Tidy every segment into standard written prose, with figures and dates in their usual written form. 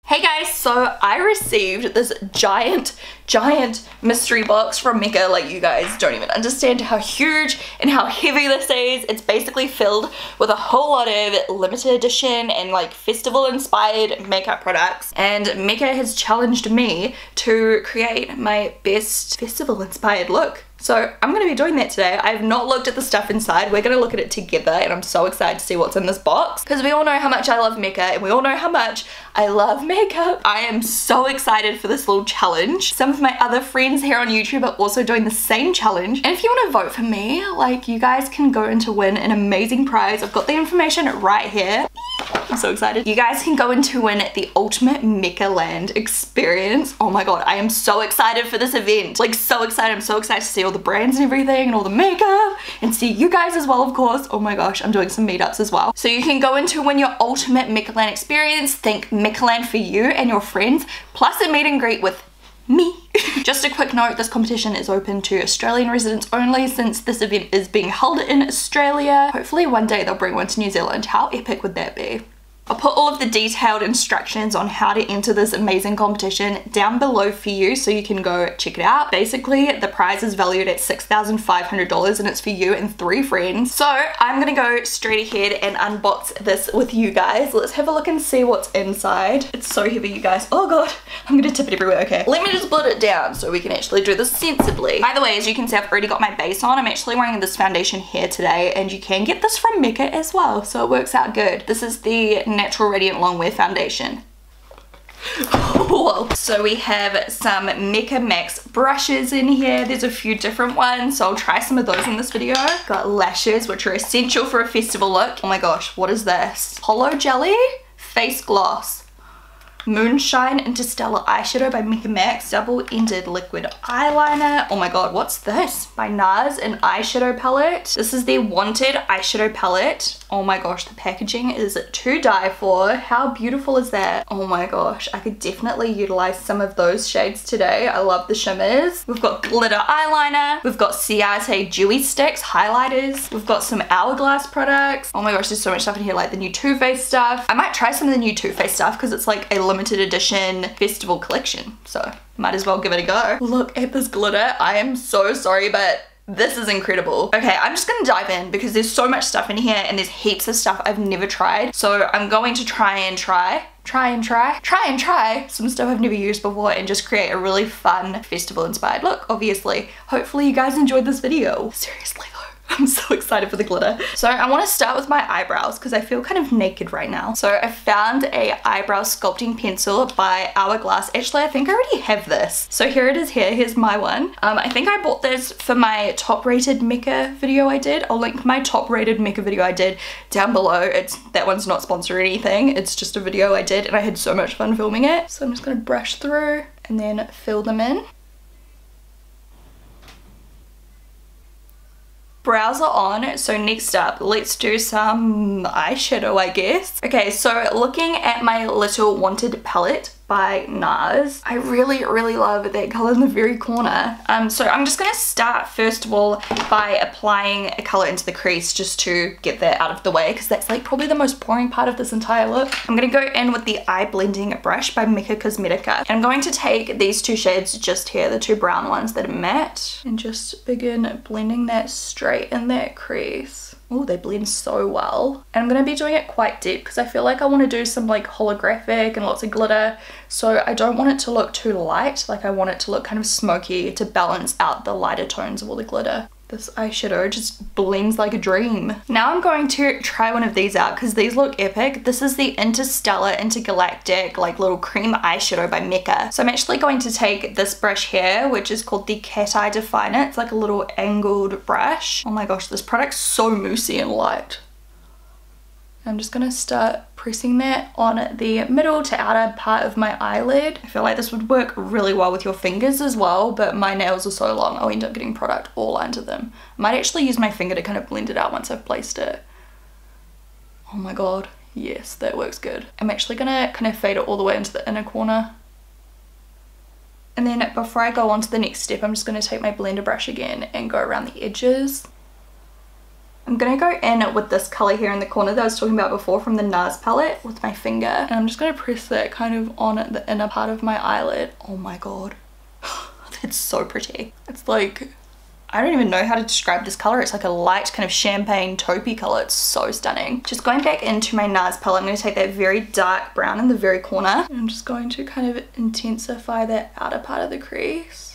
Hey guys, so I received this giant mystery box from MECCA. Like, you guys don't even understand how huge and how heavy this is. It's basically filled with a whole lot of limited edition and like festival inspired makeup products, and MECCA has challenged me to create my best festival inspired look. So I'm going to be doing that today. I have not looked at the stuff inside. We're going to look at it together, and I'm so excited to see what's in this box because we all know how much I love MECCA and we all know how much I love makeup. I am so excited for this little challenge. Some of my other friends here on YouTube are also doing the same challenge, and if you want to vote for me, like, you guys can go in to win an amazing prize. I've got the information right here. I'm so excited. You guys can go in to win the ultimate MECCALAND experience. Oh my god, I am so excited for this event. Like, so excited. I'm so excited to see all the brands and everything and all the makeup and see you guys as well, of course. Oh my gosh, I'm doing some meetups as well. So you can go in to win your ultimate MECCALAND experience. Think MECCALAND for you and your friends, plus a meet and greet with me. Just a quick note, this competition is open to Australian residents only since this event is being held in Australia. Hopefully one day they'll bring one to New Zealand. How epic would that be? I'll put all of the detailed instructions on how to enter this amazing competition down below for you so you can go check it out. Basically, the prize is valued at $6,500 and it's for you and 3 friends. So I'm gonna go straight ahead and unbox this with you guys. Let's have a look and see what's inside. It's so heavy, you guys. Oh god, I'm gonna tip it everywhere. Okay, let me just put it down so we can actually do this sensibly. By the way, as you can see, I've already got my base on. I'm actually wearing this foundation here today, and you can get this from MECCA as well, so it works out good. This is the Natural Radiant Longwear foundation. Whoa. So we have some MECCA Max brushes in here. There's a few different ones, so I'll try some of those in this video. Got lashes, which are essential for a festival look. Oh my gosh, what is this? Hollow Jelly Face Gloss. Moonshine Interstellar Eyeshadow by MECCA Max Double-Ended Liquid Eyeliner. Oh my god, what's this? By NARS, an eyeshadow palette. This is the Wanted eyeshadow palette. Oh my gosh, the packaging is to die for. How beautiful is that? Oh my gosh, I could definitely utilize some of those shades today. I love the shimmers. We've got glitter eyeliner. We've got Ciate Dewy Sticks highlighters. We've got some Hourglass products. Oh my gosh, there's so much stuff in here, like the new Too Faced stuff. I might try some of the new Too Faced stuff because it's like a limited edition festival collection, so might as well give it a go. Look at this glitter. I am so sorry, but this is incredible. Okay, I'm just gonna dive in because there's so much stuff in here and there's heaps of stuff I've never tried, so I'm going to try some stuff I've never used before and just create a really fun festival inspired look, obviously. Hopefully you guys enjoyed this video. Seriously though, I'm so excited for the glitter. So I want to start with my eyebrows because I feel kind of naked right now. So I found a eyebrow sculpting pencil by Hourglass. Actually, I think I already have this. So here it is here. Here's my one. I think I bought this for my top rated MECCA video I did. I'll link my top rated MECCA video I did down below. That one's not sponsored or anything. It's just a video I did and I had so much fun filming it. So I'm just going to brush through and then fill them in. Brows are on, so next up let's do some eyeshadow, I guess. Okay, so looking at my little Wanted palette by NARS, I really love that color in the very corner. So I'm just gonna start first of all by applying a color into the crease just to get that out of the way because that's like probably the most boring part of this entire look. I'm gonna go in with the eye blending brush by MECCA Cosmetica, and I'm going to take these 2 shades just here, the 2 brown ones that are matte, and just begin blending that straight in that crease. Oh, they blend so well. And I'm going to be doing it quite deep because I feel like I want to do some like holographic and lots of glitter. So I don't want it to look too light. Like, I want it to look kind of smoky to balance out the lighter tones of all the glitter. This eyeshadow just blends like a dream. Now I'm going to try one of these out because these look epic. This is the Interstellar Intergalactic like little cream eyeshadow by MECCA. So I'm actually going to take this brush here, which is called the Cat Eye Definer. It's like a little angled brush. Oh my gosh, this product's so moussey and light. I'm just gonna start pressing that on the middle to outer part of my eyelid. I feel like this would work really well with your fingers as well, but my nails are so long I'll end up getting product all under them. I might actually use my finger to kind of blend it out once I've placed it. Oh my god, yes, that works good. I'm actually gonna kind of fade it all the way into the inner corner. And then before I go on to the next step, I'm just gonna take my blender brush again and go around the edges. I'm gonna go in with this color here in the corner that I was talking about before from the NARS palette with my finger. And I'm just gonna press that kind of on the inner part of my eyelid. Oh my god. It's so pretty. It's like, I don't even know how to describe this color. It's like a light kind of champagne taupey color. It's so stunning. Just going back into my NARS palette, I'm going to take that very dark brown in the very corner. And I'm just going to kind of intensify that outer part of the crease.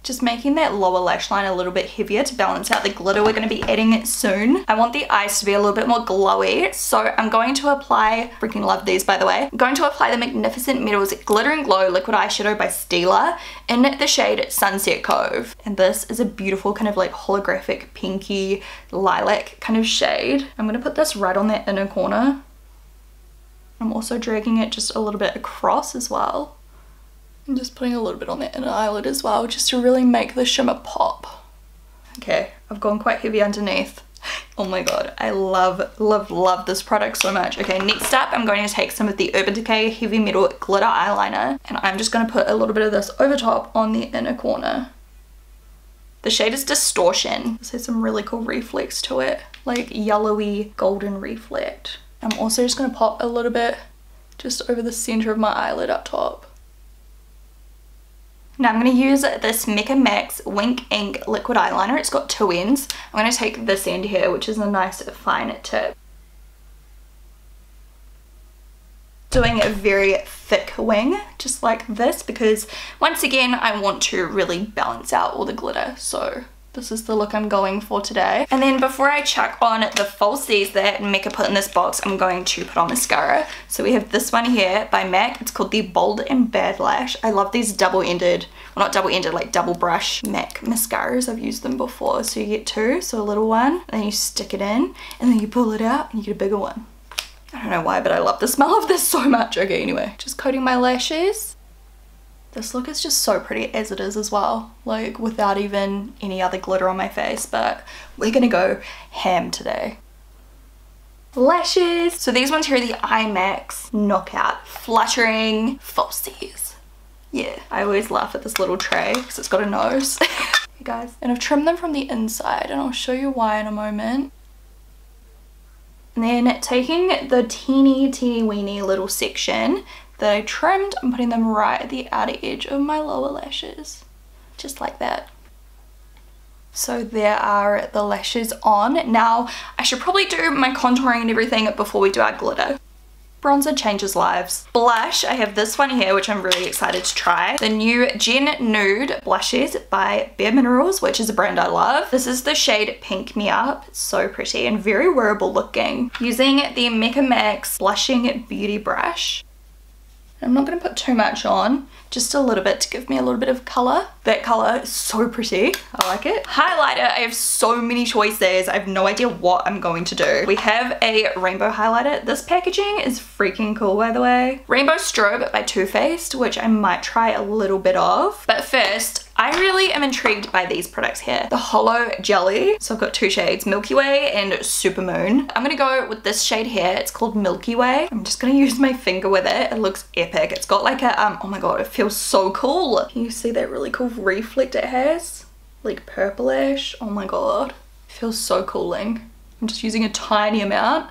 Just making that lower lash line a little bit heavier to balance out the glitter we're going to be adding soon. I want the eyes to be a little bit more glowy, so I'm going to apply, freaking love these by the way, I'm going to apply the Magnificent Metals Glitter and Glow Liquid Eyeshadow by Stila in the shade Sunset Cove. And this is a beautiful kind of like holographic pinky lilac kind of shade. I'm going to put this right on that inner corner. I'm also dragging it just a little bit across as well. I'm just putting a little bit on the inner eyelid as well, just to really make the shimmer pop. Okay, I've gone quite heavy underneath. Oh my god, I love, love, love this product so much. Okay, next up, I'm going to take some of the Urban Decay Heavy Metal Glitter Eyeliner, and I'm just going to put a little bit of this over top on the inner corner. The shade is Distortion. This has some really cool reflex to it, like yellowy golden reflect. I'm also just going to pop a little bit just over the center of my eyelid up top. Now I'm going to use this Mecca Max Wink Ink Liquid Eyeliner. It's got two ends. I'm going to take this end here, which is a nice fine tip. Doing a very thick wing, just like this, because once again, I want to really balance out all the glitter. So this is the look I'm going for today. And then before I chuck on the falsies that Mecca put in this box, I'm going to put on mascara. So we have this one here by MAC. It's called the Bold and Bad Lash. I love these double-ended, well not double-ended, like double brush MAC mascaras. I've used them before. So you get two, so a little one, and then you stick it in, and then you pull it out, and you get a bigger one. I don't know why, but I love the smell of this so much. Okay, anyway, just coating my lashes. This look is just so pretty as it is as well, like without even any other glitter on my face, but we're gonna go ham today. Lashes. So these ones here are the IMAX Knockout Fluttering Falsies. Yeah, I always laugh at this little tray because it's got a nose. Hey guys, and I've trimmed them from the inside and I'll show you why in a moment. And then taking the teeny weeny little section that I trimmed, I'm putting them right at the outer edge of my lower lashes, just like that. So there are the lashes on. Now I should probably do my contouring and everything before we do our glitter. Bronzer changes lives. Blush, I have this one here which I'm really excited to try. The new Gen Nude blushes by Bare Minerals, which is a brand I love. This is the shade Pink Me Up. It's so pretty and very wearable looking. Using the Mecca Max Blushing Beauty Brush. I'm not going to put too much on, just a little bit to give me a little bit of colour. That colour is so pretty. I like it. Highlighter, I have so many choices. I have no idea what I'm going to do. We have a rainbow highlighter. This packaging is freaking cool, by the way. Rainbow Strobe by Too Faced, which I might try a little bit of. But first, I really am intrigued by these products here. The Hollow Jelly. So I've got two shades, Milky Way and Supermoon. I'm gonna go with this shade here. It's called Milky Way. I'm just gonna use my finger with it. It looks epic. It's got like a, oh my god, it feels so cool. Can you see that really cool reflect it has? Like purplish. Oh my god. It feels so cooling. I'm just using a tiny amount.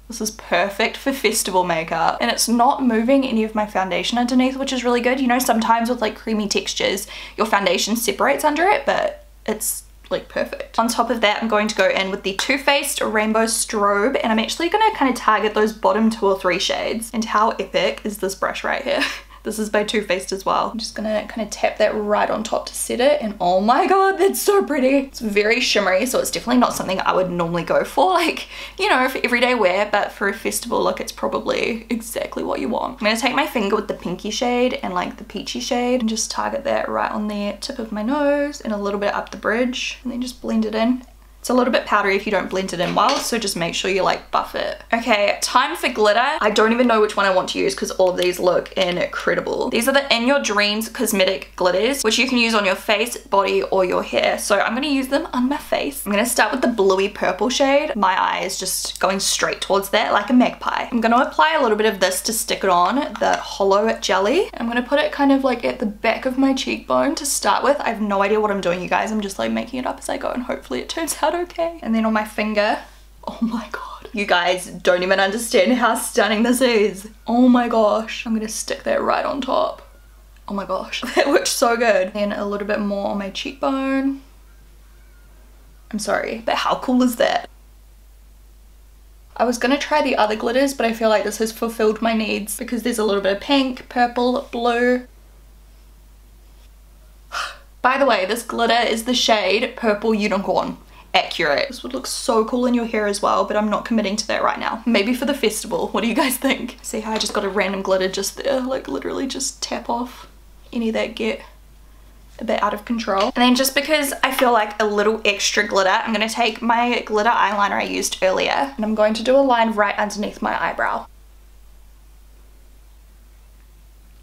This is perfect for festival makeup, and it's not moving any of my foundation underneath, which is really good. You know, sometimes with like creamy textures, your foundation separates under it, but it's like perfect. On top of that, I'm going to go in with the Too Faced Rainbow Strobe, and I'm actually going to kind of target those bottom 2 or 3 shades. And how epic is this brush right here? This is by Too Faced as well. I'm just gonna kind of tap that right on top to set it, and oh my god, that's so pretty. It's very shimmery, so it's definitely not something I would normally go for, like, you know, for everyday wear, but for a festival look, it's probably exactly what you want. I'm gonna take my finger with the pinky shade and like the peachy shade and just target that right on the tip of my nose and a little bit up the bridge, and then just blend it in. It's a little bit powdery if you don't blend it in well, so just make sure you like buff it. Okay, time for glitter. I don't even know which one I want to use because all of these look incredible. These are the In Your Dreams cosmetic glitters, which you can use on your face, body, or your hair. So I'm gonna use them on my face. I'm gonna start with the bluey purple shade. My eye is just going straight towards that like a magpie. I'm gonna apply a little bit of this to stick it on, the hollow jelly. I'm gonna put it kind of like at the back of my cheekbone to start with. I have no idea what I'm doing, you guys. I'm just like making it up as I go and hopefully it turns out okay. And then on my finger, oh my god. You guys don't even understand how stunning this is. Oh my gosh. I'm gonna stick that right on top. Oh my gosh, that works so good. Then a little bit more on my cheekbone. I'm sorry, but how cool is that? I was gonna try the other glitters, but I feel like this has fulfilled my needs because there's a little bit of pink, purple, blue. By the way, this glitter is the shade Purple Unicorn. Accurate. This would look so cool in your hair as well, but I'm not committing to that right now. Maybe for the festival. What do you guys think? See how I just got a random glitter just there? Like literally just tap off any that get a bit out of control. And then just because I feel like a little extra glitter, I'm going to take my glitter eyeliner I used earlier and I'm going to do a line right underneath my eyebrow.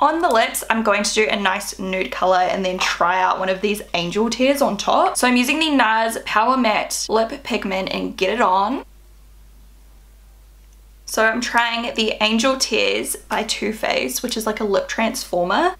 On the lips, I'm going to do a nice nude color and then try out one of these angel tears on top. So I'm using the NARS Power Matte Lip Pigment and Get It On. So I'm trying the Angel Tears by Too Faced, which is like a lip transformer.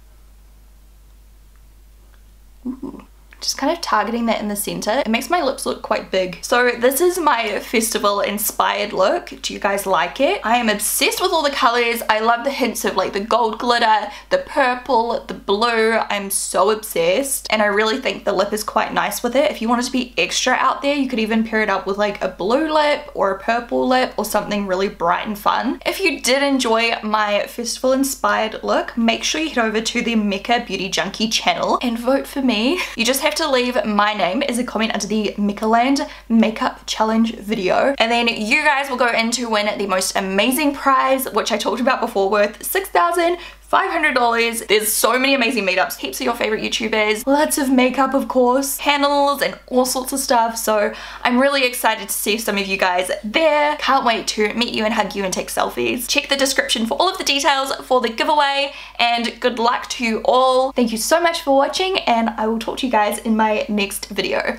Ooh. Just kind of targeting that in the center. It makes my lips look quite big. So this is my festival inspired look. Do you guys like it? I am obsessed with all the colors. I love the hints of like the gold glitter, the purple, the blue. I'm so obsessed. And I really think the lip is quite nice with it. If you want it to be extra out there, you could even pair it up with like a blue lip or a purple lip or something really bright and fun. If you did enjoy my festival inspired look, make sure you head over to the MECCA Beauty Junkie channel and vote for me. You just have to leave my name as a comment under the MECCALAND makeup challenge video, and then you guys will go in to win the most amazing prize, which I talked about before, worth $6,500. There's so many amazing meetups, heaps of your favorite YouTubers, lots of makeup of course, panels and all sorts of stuff, so I'm really excited to see some of you guys there. Can't wait to meet you and hug you and take selfies. Check the description for all of the details for the giveaway, and good luck to you all. Thank you so much for watching, and I will talk to you guys in my next video.